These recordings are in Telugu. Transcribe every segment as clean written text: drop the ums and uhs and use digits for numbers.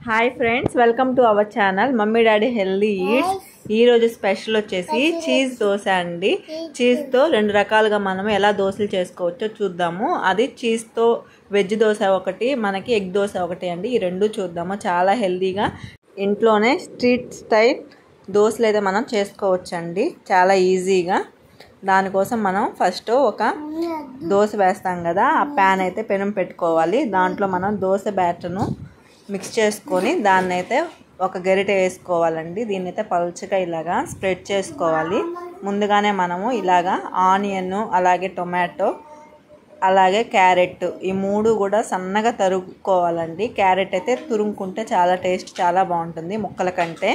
Hi friends, welcome to our channel mummy daddy healthy eats. ఈరోజు స్పెషల్ వచ్చేసి చీజ్ దోశ అండి. చీజ్తో రెండు రకాలుగా మనం ఎలా దోశలు చేసుకోవచ్చో చూద్దాము. అది చీజ్తో వెజ్ దోశ ఒకటి, మనకి ఎగ్ దోశ ఒకటి అండి. ఈ రెండు చూద్దాము. చాలా హెల్దీగా ఇంట్లోనే స్ట్రీట్ స్టైల్ దోశలు అయితే మనం చేసుకోవచ్చండి, చాలా ఈజీగా. దానికోసం మనం ఫస్ట్ ఒక దోశ వేస్తాం కదా, ఆ ప్యాన్ అయితే పెనం పెట్టుకోవాలి. దాంట్లో మనం దోశ బ్యాటర్ను మిక్స్ చేసుకొని దాన్ని అయితే ఒక గరిటె వేసుకోవాలండి. దీన్ని అయితే పలుచగా ఇలాగా స్ప్రెడ్ చేసుకోవాలి. ముందుగానే మనము ఇలాగా ఆనియన్, అలాగే టొమాటో, అలాగే క్యారెట్, ఈ మూడు కూడా సన్నగా తరుక్కోవాలండి. క్యారెట్ అయితే తురుముకుంటే చాలా టేస్ట్ చాలా బాగుంటుంది ముక్కల కంటే.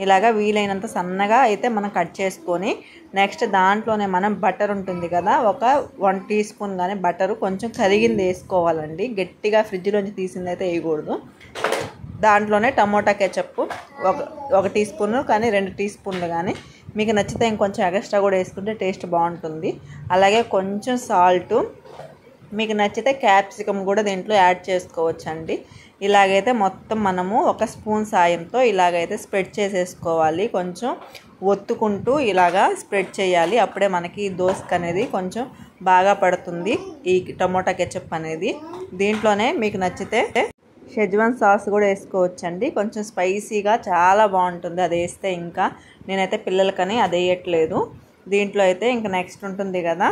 ఇలాగా వీలైనంత సన్నగా అయితే మనం కట్ చేసుకొని నెక్స్ట్ దాంట్లోనే మనం బటర్ ఉంటుంది కదా, ఒక 1 టీ స్పూన్ కానీ బటరు కొంచెం కరిగింది వేసుకోవాలండి. గట్టిగా ఫ్రిడ్జ్లోంచి తీసింది అయితే వేయకూడదు. దాంట్లోనే టమోటా కెచప్ ఒక టీ స్పూన్ కానీ 2 టీ స్పూన్లు కానీ, మీకు నచ్చితే ఇంకొంచెం ఎక్స్ట్రా కూడా వేసుకుంటే టేస్ట్ బాగుంటుంది. అలాగే కొంచెం సాల్టు, మీకు నచ్చితే క్యాప్సికమ్ కూడా దీంట్లో యాడ్ చేసుకోవచ్చండి. ఇలాగైతే మొత్తం మనము ఒక స్పూన్ సాయంతో ఇలాగైతే స్ప్రెడ్ చేసేసుకోవాలి. కొంచెం ఒత్తుకుంటూ ఇలాగా స్ప్రెడ్ చేయాలి. అప్పుడే మనకి దోసకు అనేది కొంచెం బాగా పడుతుంది ఈ టమోటా కెచప్ అనేది. దీంట్లోనే మీకు నచ్చితే షెజ్వాన్ సాస్ కూడా వేసుకోవచ్చండి. కొంచెం స్పైసీగా చాలా బాగుంటుంది అది వేస్తే. ఇంకా నేనైతే పిల్లలకని అది వేయట్లేదు. దీంట్లో అయితే ఇంకా నెక్స్ట్ ఉంటుంది కదా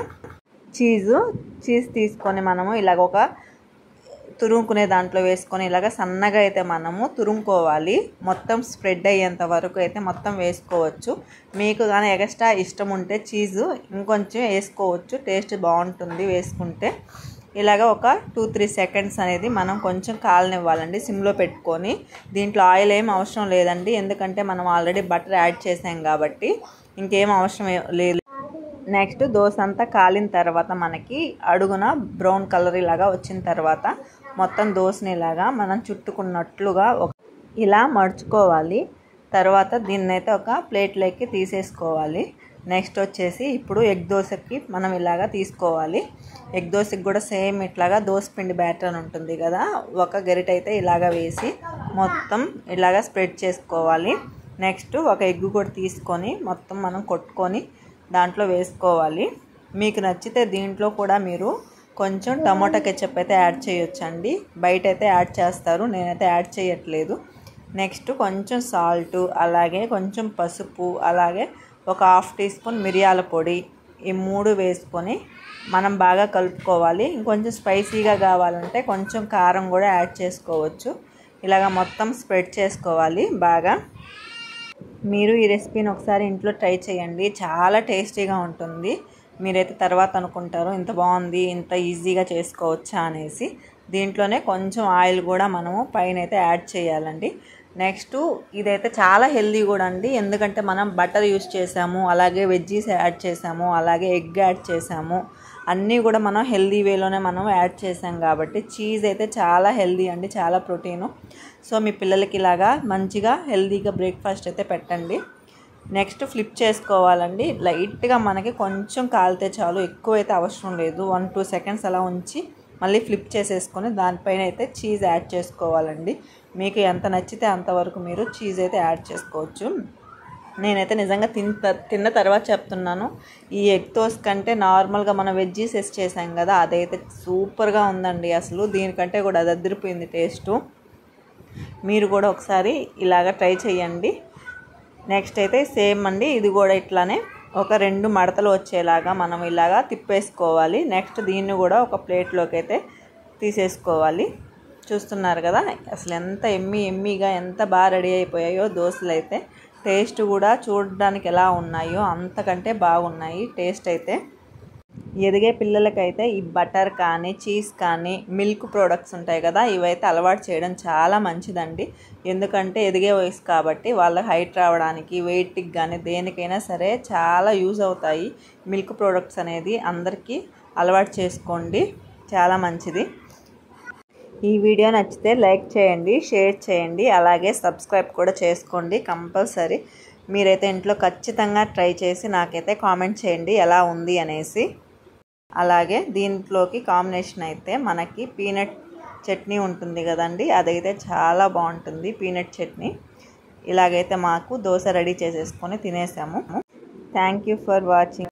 చీజ్ తీసుకొని మనము ఇలాగ ఒక తురుముకునే దాంట్లో వేసుకొని ఇలాగ సన్నగా అయితే మనము తురుముకోవాలి. మొత్తం స్ప్రెడ్ అయ్యేంత వరకు అయితే మొత్తం వేసుకోవచ్చు. మీకు కానీ ఎక్స్ట్రా ఇష్టం ఉంటే చీజు ఇంకొంచెం వేసుకోవచ్చు, టేస్ట్ బాగుంటుంది వేసుకుంటే. ఇలాగ ఒక 2-3 సెకండ్స్ అనేది మనం కొంచెం కాలనివ్వాలండి సిమ్లో పెట్టుకొని. దీంట్లో ఆయిల్ ఏం అవసరం లేదండి, ఎందుకంటే మనం ఆల్రెడీ బటర్ యాడ్ చేసాం కాబట్టి ఇంకేం అవసరం లేదు. నెక్స్ట్ దోశ అంతా కాలిన తర్వాత మనకి అడుగున బ్రౌన్ కలర్ ఇలాగా వచ్చిన తర్వాత మొత్తం దోశని ఇలాగా మనం చుట్టుకున్నట్లుగా ఇలా మడుచుకోవాలి. తర్వాత దీన్నైతే ఒక ప్లేట్లోకి తీసేసుకోవాలి. నెక్స్ట్ వచ్చేసి ఇప్పుడు ఎగ్ దోశకి మనం ఇలాగా తీసుకోవాలి. ఎగ్ దోశకి కూడా సేమ్ ఇట్లాగా దోశ పిండి బ్యాటర్ ఉంటుంది కదా, ఒక గరిటె అయితే ఇలాగా వేసి మొత్తం ఇలాగా స్ప్రెడ్ చేసుకోవాలి. నెక్స్ట్ ఒక ఎగ్ కూడా తీసుకొని మొత్తం మనం కొట్టుకొని దాంట్లో వేసుకోవాలి. మీకు నచ్చితే దీంట్లో కూడా మీరు కొంచెం టమోటా కెచప్ అయితే యాడ్ చేయొచ్చండి. బయట అయితే యాడ్ చేస్తారు, నేనైతే యాడ్ చేయట్లేదు. నెక్స్ట్ కొంచెం సాల్టు, అలాగే కొంచెం పసుపు, అలాగే ఒక 1/2 టీ స్పూన్ మిరియాల పొడి, ఈ 3 వేసుకొని మనం బాగా కలుపుకోవాలి. ఇంకొంచెం స్పైసీగా కావాలంటే కొంచెం కారం కూడా యాడ్ చేసుకోవచ్చు. ఇలాగ మొత్తం స్ప్రెడ్ చేసుకోవాలి బాగా. మీరు ఈ రెసిపీని ఒకసారి ఇంట్లో ట్రై చేయండి, చాలా టేస్టీగా ఉంటుంది. మీరైతే తర్వాత అనుకుంటారు ఇంత బాగుంది, ఇంత ఈజీగా చేసుకోవచ్చా అనేసి. దీంట్లోనే కొంచెం ఆయిల్ కూడా మనము పైన అయితే యాడ్ చేయాలండి. నెక్స్ట్ ఇదైతే చాలా హెల్దీ కూడా అండి, ఎందుకంటే మనం బటర్ యూస్ చేసాము, అలాగే వెజ్జీస్ యాడ్ చేసాము, అలాగే ఎగ్ యాడ్ చేసాము. అన్నీ కూడా మనం హెల్దీ వేలోనే మనం యాడ్ చేసాం కాబట్టి చీజ్ అయితే చాలా హెల్దీ అండి, చాలా ప్రోటీను. సో మీ పిల్లలకి ఇలాగా మంచిగా హెల్దీగా బ్రేక్ఫాస్ట్ అయితే పెట్టండి. నెక్స్ట్ ఫ్లిప్ చేసుకోవాలండి. లైట్గా మనకి కొంచెం కాలితే చాలు, ఎక్కువ అయితే అవసరం లేదు. 1-2 సెకండ్స్ అలా ఉంచి మళ్ళీ ఫ్లిప్ చేసేసుకొని దానిపైన అయితే చీజ్ యాడ్ చేసుకోవాలండి. మీకు ఎంత నచ్చితే అంతవరకు మీరు చీజ్ అయితే యాడ్ చేసుకోవచ్చు. నేనైతే నిజంగా తిన్న తర్వాత చెప్తున్నాను, ఈ ఎగ్ దోశ కంటే నార్మల్గా మనం వెజ్జీస్ వేసి చేసాం కదా, అదైతే సూపర్గా ఉందండి. అసలు దీనికంటే కూడా అది అదిరిపోయింది టేస్టు. మీరు కూడా ఒకసారి ఇలాగ ట్రై చేయండి. నెక్స్ట్ అయితే సేమ్ అండి, ఇది కూడా ఇట్లానే ఒక 2 మడతలు వచ్చేలాగా మనం ఇలాగా తిప్పేసుకోవాలి. నెక్స్ట్ దీన్ని కూడా ఒక ప్లేట్లోకి అయితే తీసేసుకోవాలి. చూస్తున్నారు కదా అసలు ఎంత ఎమ్మీగా ఎంత బాగా రెడీ అయిపోయాయో దోశలు అయితే. టేస్ట్ కూడా చూడడానికి ఎలా ఉన్నాయో అంతకంటే బాగున్నాయి టేస్ట్ అయితే. ఎదిగే పిల్లలకైతే ఈ బటర్ కానీ చీజ్ కానీ మిల్క్ ప్రోడక్ట్స్ ఉంటాయి కదా, ఇవైతే అలవాటు చేయడం చాలా మంచిదండి. ఎందుకంటే ఎదిగే వయసు కాబట్టి వాళ్ళ హైట్ రావడానికి, వెయిట్కి కానీ దేనికైనా సరే చాలా యూజ్ అవుతాయి మిల్క్ ప్రోడక్ట్స్ అనేది. అందరికీ అలవాటు చేసుకోండి, చాలా మంచిది. ఈ వీడియో నచ్చితే లైక్ చేయండి, షేర్ చేయండి, అలాగే సబ్స్క్రైబ్ కూడా చేసుకోండి కంపల్సరీ. మీరైతే ఇంట్లో ఖచ్చితంగా ట్రై చేసి నాకైతే కామెంట్ చేయండి ఎలా ఉంది అనేసి. అలాగే దీంట్లోకి కాంబినేషన్ అయితే మనకి పీనట్ చట్నీ ఉంటుంది కదండి, అదైతే చాలా బాగుంటుంది, పీనట్ చట్నీ. ఇలాగైతే మాకు దోశ రెడీ చేసేసుకొని తినేసాము. Thank you for watching.